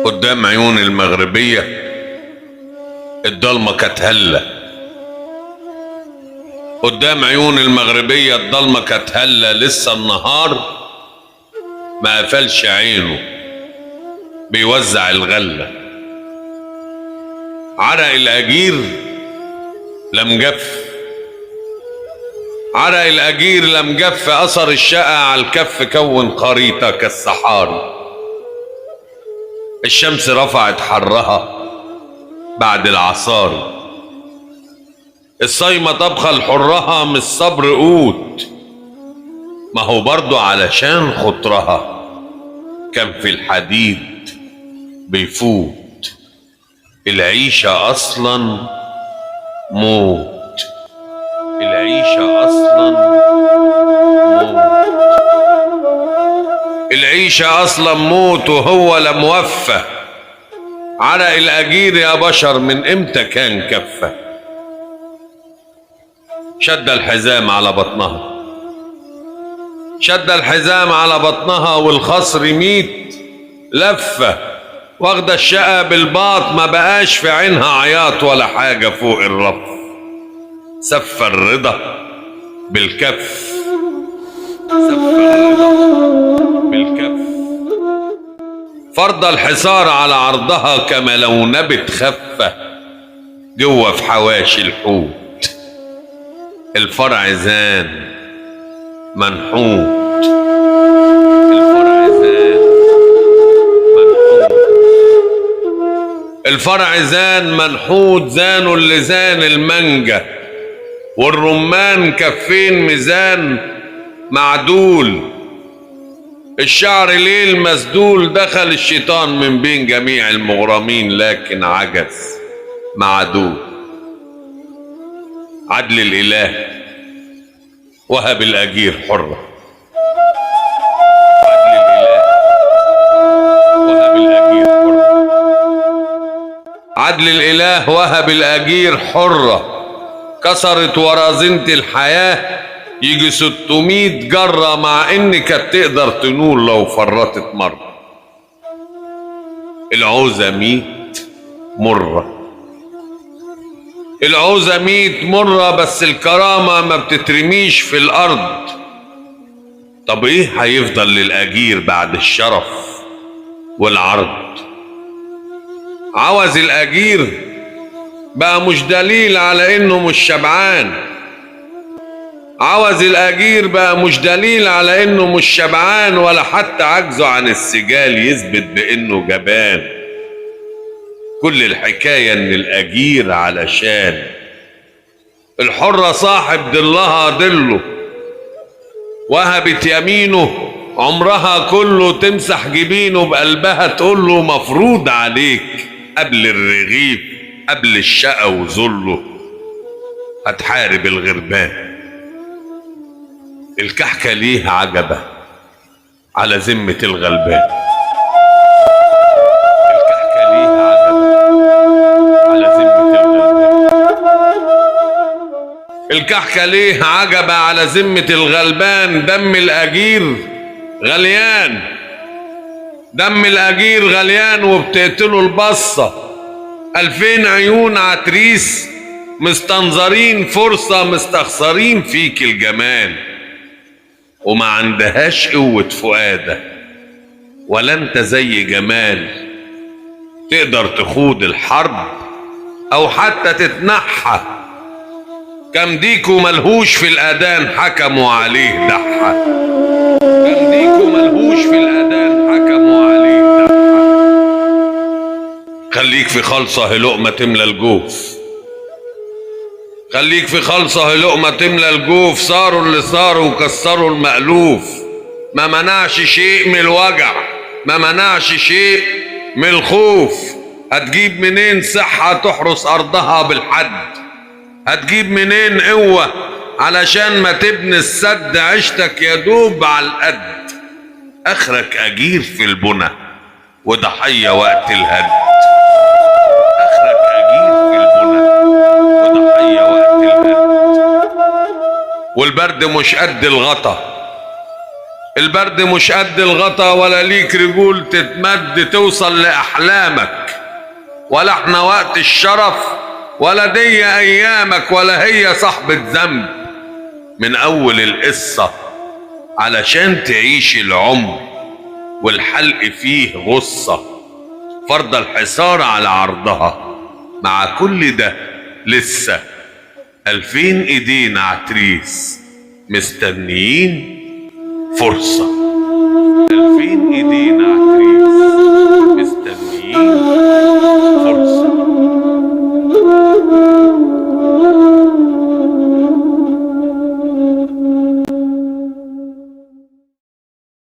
قدام عيون المغربية الضلمة كانت هلة. قدام عيون المغربية الضلمة كانت هلة، لسه النهار ما قفلش عينه بيوزع الغلة. عرق الأجير لم جف، عرق الأجير لم جف، أثر الشقة على الكف كون خريطة كالصحاري. الشمس رفعت حرها بعد العصاري، الصايمة طبخة لحرها من الصبر قوت، ما هو برضو علشان خطرها كان في الحديد بيفوت. العيشة أصلا موت، العيشة أصلا موت، العيشة أصلا موت وهو لا موفى. عرق الأجير يا بشر من إمتى كان كفة؟ شد الحزام على بطنها، شد الحزام على بطنها والخصر 100 لفة، واخدة الشقة بالباط ما بقاش في عينها عياط ولا حاجة فوق الرف. سف الرضا بالكف، سف الرضا بالكف، فرض الحصار على عرضها كما لو نبت خفة جوه في حواشي الحوت. الفرع زان منحوت، الفرع زان منحوت، الفرع زان منحوت، زانوا اللي زان المانجا والرمان كفين ميزان معدول. الشعر ليل مسدول، دخل الشيطان من بين جميع المغرمين لكن عجز معدول. عدل الإله وهب الأجير حرة، عدل الإله وهب الأجير حرة، عدل الإله وهب الأجير حرة. كسرت ورازنة الحياة يجي 600 جرة، مع إن كانت تقدر تنول لو فرطت مرة. العوزة 100 مرة، العوزة 100 مرة، بس الكرامة ما بتترميش في الأرض. طب إيه هيفضل للأجير بعد الشرف والعرض؟ عوز الأجير بقى مش دليل على إنه مش شبعان، عوز الأجير بقى مش دليل على إنه مش شبعان، ولا حتى عجزه عن السجال يثبت بإنه جبان. كل الحكاية إن الأجير علشان الحرة صاحب ضلها ضله، وهبت يمينه عمرها كله، تمسح جبينه بقلبها تقوله مفروض عليك قبل الرغيف قبل الشقا وذله هتحارب الغربان. الكحكة ليه عجبة على ذمة الغلبان، الكحكة ليه عجبة على ذمة الغلبان، الكحكة ليه عجبة على ذمة الغلبان. دم الأجير غليان، دم الأجير غليان، وبتقتله البصة 2000 عيون عتريس مستنظرين فرصة، مستخسرين فيك الجمال، وما عندهاش قوة فؤادة ولا انت زي جمال تقدر تخوض الحرب او حتى تتنحى. كم ديكو ملهوش في الأذان حكموا عليه دحى، كم ديكو ملهوش في الأذان حكموا عليه دحى. خليك في خلصة لقمة تملى الجوف، خليك في خلصة لقمة تملى الجوف. صاروا اللي صاروا وكسروا المألوف، ما منعش شيء من الوجع، ما منعش شيء من الخوف. هتجيب منين صحة تحرس أرضها بالحد؟ هتجيب منين قوة علشان ما تبني السد؟ عشتك يدوب على القد، آخرك أجير في البنى وضحية وقت الهد. آخرك أجير في البنى وضحية وقت الهد. والبرد مش قد الغطا، البرد مش قد الغطا، ولا ليك رجول تتمد توصل لأحلامك، ولا احنا وقت الشرف، ولا دي أيامك، ولا هي صاحبة ذنب. من أول القصة علشان تعيش العمر والحلق فيه غصة، فرض الحصار على عرضها. مع كل ده لسه 2000 ايدين عتريس مستنيين فرصة. 2000 ايدين